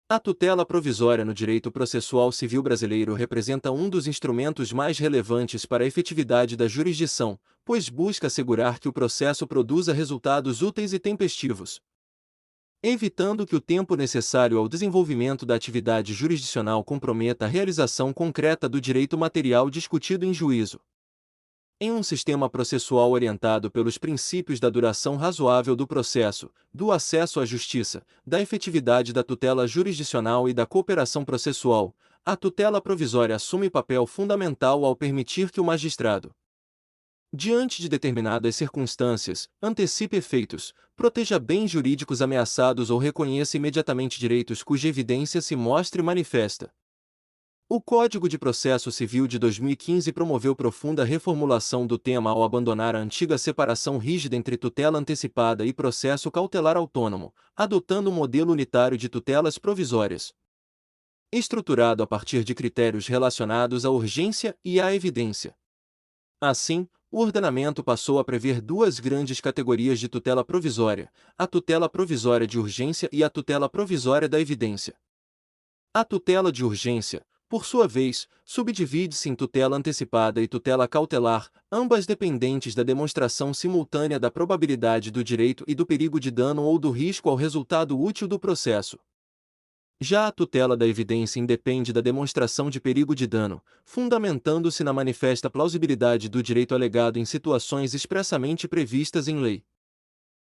A tutela provisória no direito processual civil brasileiro representa um dos instrumentos mais relevantes para a efetividade da jurisdição, pois busca assegurar que o processo produza resultados úteis e tempestivos, evitando que o tempo necessário ao desenvolvimento da atividade jurisdicional comprometa a realização concreta do direito material discutido em juízo. Em um sistema processual orientado pelos princípios da duração razoável do processo, do acesso à justiça, da efetividade da tutela jurisdicional e da cooperação processual, a tutela provisória assume papel fundamental ao permitir que o magistrado, diante de determinadas circunstâncias, antecipe efeitos, proteja bens jurídicos ameaçados ou reconheça imediatamente direitos cuja evidência se mostre manifesta. O Código de Processo Civil de 2015 promoveu profunda reformulação do tema ao abandonar a antiga separação rígida entre tutela antecipada e processo cautelar autônomo, adotando um modelo unitário de tutelas provisórias, estruturado a partir de critérios relacionados à urgência e à evidência. Assim, o ordenamento passou a prever duas grandes categorias de tutela provisória: a tutela provisória de urgência e a tutela provisória da evidência. A tutela de urgência, por sua vez, subdivide-se em tutela antecipada e tutela cautelar, ambas dependentes da demonstração simultânea da probabilidade do direito e do perigo de dano ou do risco ao resultado útil do processo. Já a tutela da evidência independe da demonstração de perigo de dano, fundamentando-se na manifesta plausibilidade do direito alegado em situações expressamente previstas em lei.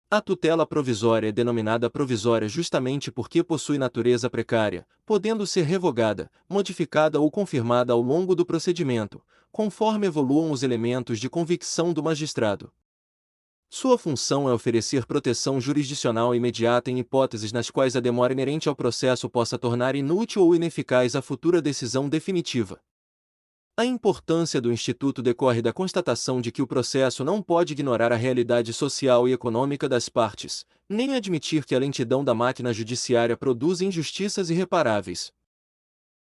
A tutela provisória é denominada provisória justamente porque possui natureza precária, podendo ser revogada, modificada ou confirmada ao longo do procedimento, conforme evoluam os elementos de convicção do magistrado. Sua função é oferecer proteção jurisdicional imediata em hipóteses nas quais a demora inerente ao processo possa tornar inútil ou ineficaz a futura decisão definitiva. A importância do Instituto decorre da constatação de que o processo não pode ignorar a realidade social e econômica das partes, nem admitir que a lentidão da máquina judiciária produza injustiças irreparáveis.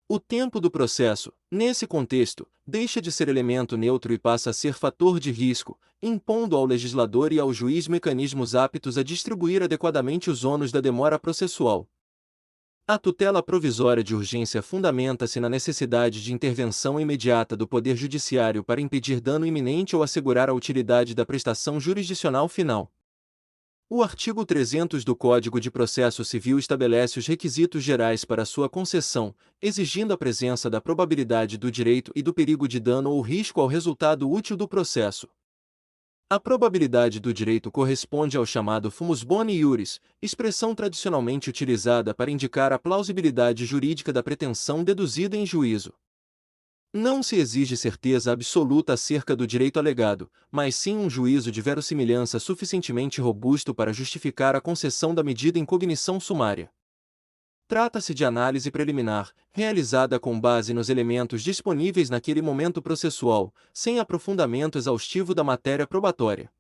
O tempo do processo, nesse contexto, deixa de ser elemento neutro e passa a ser fator de risco, impondo ao legislador e ao juiz mecanismos aptos a distribuir adequadamente os ônus da demora processual. A tutela provisória de urgência fundamenta-se na necessidade de intervenção imediata do Poder Judiciário para impedir dano iminente ou assegurar a utilidade da prestação jurisdicional final. O artigo 300 do Código de Processo Civil estabelece os requisitos gerais para sua concessão, exigindo a presença da probabilidade do direito e do perigo de dano ou risco ao resultado útil do processo. A probabilidade do direito corresponde ao chamado fumus boni iuris, expressão tradicionalmente utilizada para indicar a plausibilidade jurídica da pretensão deduzida em juízo. Não se exige certeza absoluta acerca do direito alegado, mas sim um juízo de verossimilhança suficientemente robusto para justificar a concessão da medida em cognição sumária. Trata-se de análise preliminar, realizada com base nos elementos disponíveis naquele momento processual, sem aprofundamento exaustivo da matéria probatória.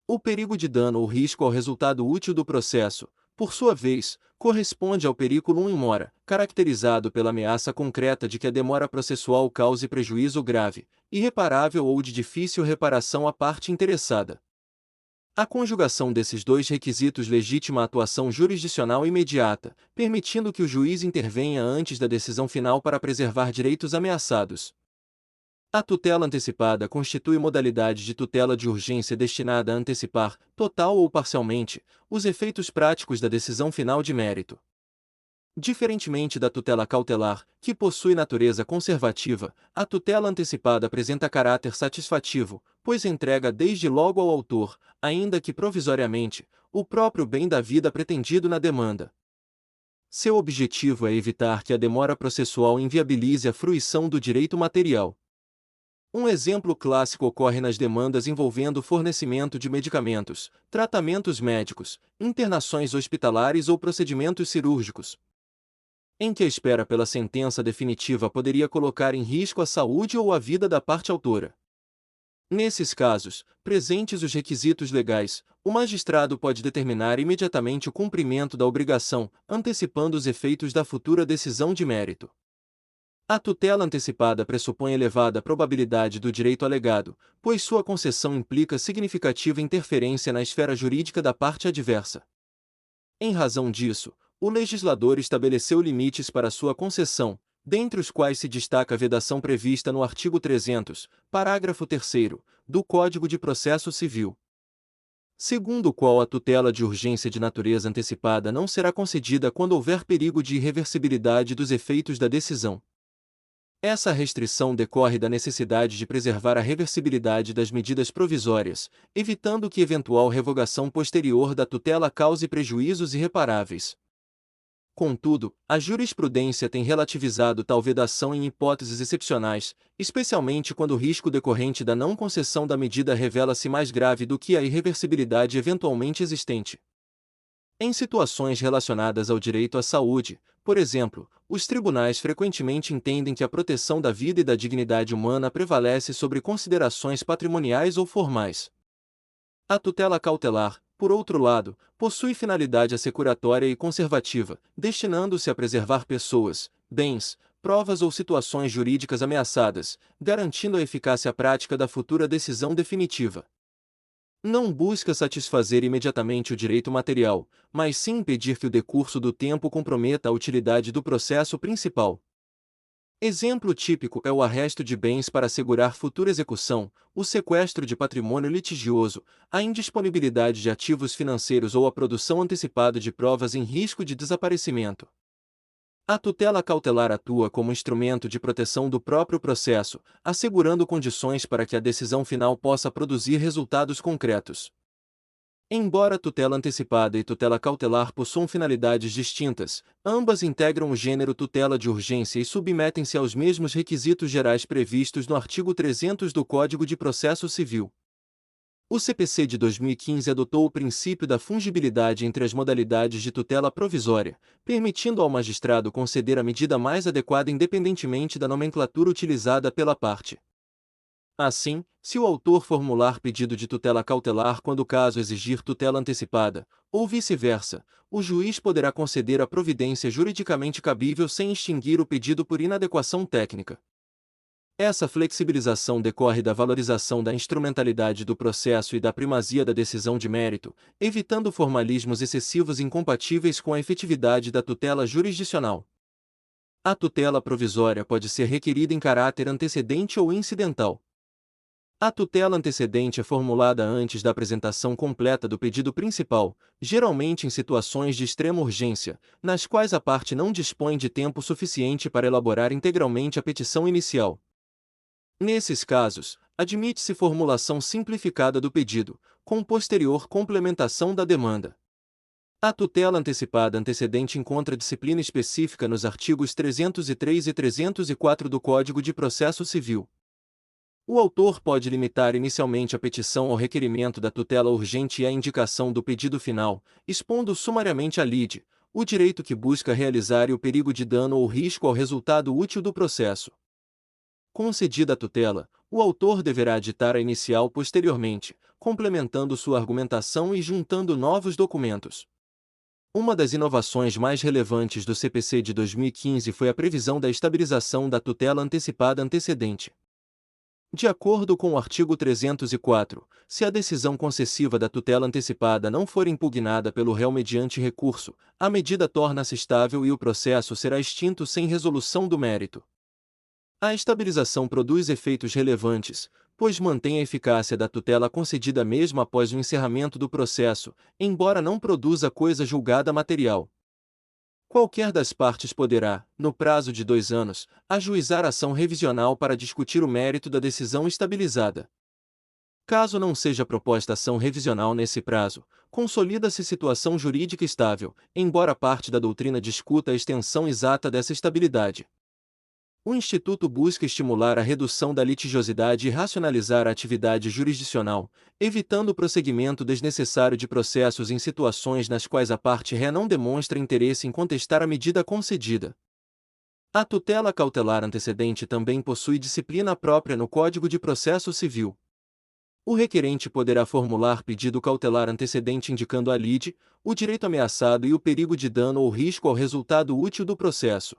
O perigo de dano ou risco ao resultado útil do processo, por sua vez, corresponde ao periculum in mora, caracterizado pela ameaça concreta de que a demora processual cause prejuízo grave, irreparável ou de difícil reparação à parte interessada. A conjugação desses dois requisitos legitima a atuação jurisdicional imediata, permitindo que o juiz intervenha antes da decisão final para preservar direitos ameaçados. A tutela antecipada constitui modalidade de tutela de urgência destinada a antecipar, total ou parcialmente, os efeitos práticos da decisão final de mérito. Diferentemente da tutela cautelar, que possui natureza conservativa, a tutela antecipada apresenta caráter satisfativo, pois entrega desde logo ao autor, ainda que provisoriamente, o próprio bem da vida pretendido na demanda. Seu objetivo é evitar que a demora processual inviabilize a fruição do direito material. Um exemplo clássico ocorre nas demandas envolvendo fornecimento de medicamentos, tratamentos médicos, internações hospitalares ou procedimentos cirúrgicos, em que a espera pela sentença definitiva poderia colocar em risco a saúde ou a vida da parte autora. Nesses casos, presentes os requisitos legais, o magistrado pode determinar imediatamente o cumprimento da obrigação, antecipando os efeitos da futura decisão de mérito. A tutela antecipada pressupõe elevada probabilidade do direito alegado, pois sua concessão implica significativa interferência na esfera jurídica da parte adversa. Em razão disso, o legislador estabeleceu limites para sua concessão, dentre os quais se destaca a vedação prevista no artigo 300, parágrafo 3º, do Código de Processo Civil, segundo o qual a tutela de urgência de natureza antecipada não será concedida quando houver perigo de irreversibilidade dos efeitos da decisão. Essa restrição decorre da necessidade de preservar a reversibilidade das medidas provisórias, evitando que eventual revogação posterior da tutela cause prejuízos irreparáveis. Contudo, a jurisprudência tem relativizado tal vedação em hipóteses excepcionais, especialmente quando o risco decorrente da não concessão da medida revela-se mais grave do que a irreversibilidade eventualmente existente. Em situações relacionadas ao direito à saúde, por exemplo, os tribunais frequentemente entendem que a proteção da vida e da dignidade humana prevalece sobre considerações patrimoniais ou formais. A tutela cautelar, por outro lado, possui finalidade assecuratória e conservativa, destinando-se a preservar pessoas, bens, provas ou situações jurídicas ameaçadas, garantindo a eficácia prática da futura decisão definitiva. Não busca satisfazer imediatamente o direito material, mas sim impedir que o decurso do tempo comprometa a utilidade do processo principal. Exemplo típico é o arresto de bens para assegurar futura execução, o sequestro de patrimônio litigioso, a indisponibilidade de ativos financeiros ou a produção antecipada de provas em risco de desaparecimento. A tutela cautelar atua como instrumento de proteção do próprio processo, assegurando condições para que a decisão final possa produzir resultados concretos. Embora tutela antecipada e tutela cautelar possuam finalidades distintas, ambas integram o gênero tutela de urgência e submetem-se aos mesmos requisitos gerais previstos no artigo 300 do Código de Processo Civil. O CPC de 2015 adotou o princípio da fungibilidade entre as modalidades de tutela provisória, permitindo ao magistrado conceder a medida mais adequada independentemente da nomenclatura utilizada pela parte. Assim, se o autor formular pedido de tutela cautelar quando o caso exigir tutela antecipada, ou vice-versa, o juiz poderá conceder a providência juridicamente cabível sem extinguir o pedido por inadequação técnica. Essa flexibilização decorre da valorização da instrumentalidade do processo e da primazia da decisão de mérito, evitando formalismos excessivos incompatíveis com a efetividade da tutela jurisdicional. A tutela provisória pode ser requerida em caráter antecedente ou incidental. A tutela antecedente é formulada antes da apresentação completa do pedido principal, geralmente em situações de extrema urgência, nas quais a parte não dispõe de tempo suficiente para elaborar integralmente a petição inicial. Nesses casos, admite-se formulação simplificada do pedido, com posterior complementação da demanda. A tutela antecipada antecedente encontra disciplina específica nos artigos 303 e 304 do Código de Processo Civil. O autor pode limitar inicialmente a petição ao requerimento da tutela urgente e à indicação do pedido final, expondo sumariamente a lide, o direito que busca realizar e o perigo de dano ou risco ao resultado útil do processo. Concedida a tutela, o autor deverá aditar a inicial posteriormente, complementando sua argumentação e juntando novos documentos. Uma das inovações mais relevantes do CPC de 2015 foi a previsão da estabilização da tutela antecipada antecedente. De acordo com o artigo 304, se a decisão concessiva da tutela antecipada não for impugnada pelo réu mediante recurso, a medida torna-se estável e o processo será extinto sem resolução do mérito. A estabilização produz efeitos relevantes, pois mantém a eficácia da tutela concedida mesmo após o encerramento do processo, embora não produza coisa julgada material. Qualquer das partes poderá, no prazo de 2 anos, ajuizar ação revisional para discutir o mérito da decisão estabilizada. Caso não seja proposta ação revisional nesse prazo, consolida-se situação jurídica estável, embora parte da doutrina discuta a extensão exata dessa estabilidade. O Instituto busca estimular a redução da litigiosidade e racionalizar a atividade jurisdicional, evitando o prosseguimento desnecessário de processos em situações nas quais a parte ré não demonstra interesse em contestar a medida concedida. A tutela cautelar antecedente também possui disciplina própria no Código de Processo Civil. O requerente poderá formular pedido cautelar antecedente indicando a lide, o direito ameaçado e o perigo de dano ou risco ao resultado útil do processo.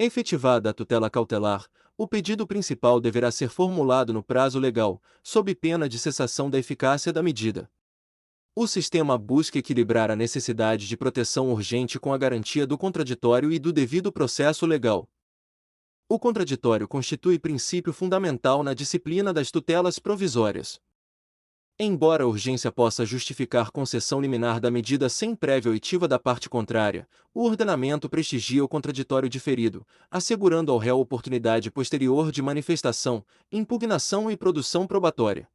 Efetivada a tutela cautelar, o pedido principal deverá ser formulado no prazo legal, sob pena de cessação da eficácia da medida. O sistema busca equilibrar a necessidade de proteção urgente com a garantia do contraditório e do devido processo legal. O contraditório constitui princípio fundamental na disciplina das tutelas provisórias. Embora a urgência possa justificar concessão liminar da medida sem prévia oitiva da parte contrária, o ordenamento prestigia o contraditório diferido, assegurando ao réu oportunidade posterior de manifestação, impugnação e produção probatória.